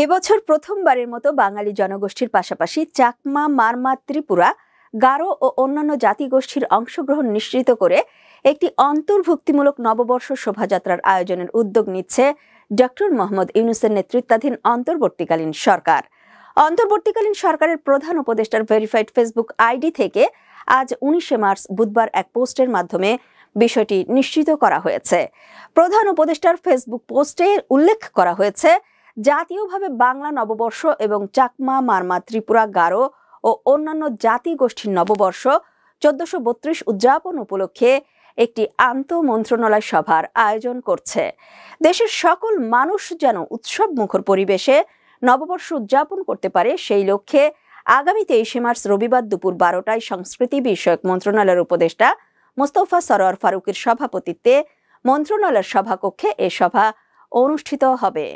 এবছর প্রথমবারের মতো বাঙালি জনগোষ্ঠীর পাশাপাশি চাকমা, মারমা, ত্রিপুরা, গারো ও অন্যান্য জাতিগোষ্ঠীর অংশগ্রহণ নিশ্চিত করে একটি অন্তর্ভুক্তিমূলক নববর্ষ শোভাযাত্রার আয়োজনের উদ্যোগ নিচ্ছে ডক্টর মোহাম্মদ ইউনূসের নেতৃত্বাধীন অন্তর্বর্তীকালীন সরকার। অন্তর্বর্তীকালীন সরকারের প্রধান উপদেষ্টার ভেরিফাইড ফেসবুক আইডি থেকে আজ 19 মার্চ বুধবার এক পোস্টের মাধ্যমে বিষয়টি নিশ্চিত করা হয়েছে। প্রধান উপদেষ্টার ফেসবুক পোস্টে উল্লেখ করা হয়েছে, জাতীয়ভাবে বাংলা নববর্ষ এবং চাকমা, মারমা, ত্রিপুরা, গারো ও অন্যান্য জাতিগোষ্ঠীর নববর্ষ 1432 উদযাপন উপলক্ষে একটি আন্তঃমন্ত্রণালয় সভার আয়োজন করছে। দেশের সকল মানুষ যেন উৎসব মুখর পরিবেশে নববর্ষ উদযাপন করতে পারে, সেই লক্ষ্যে আগামী 23 মার্চ রবিবার দুপুর 12টায় সংস্কৃতি বিষয়ক মন্ত্রণালয়ের উপদেষ্টা মোস্তফা সরোয়ার ফারুকের সভাপতিত্বে মন্ত্রণালয়ের সভাকক্ষে এ সভা অনুষ্ঠিত হবে।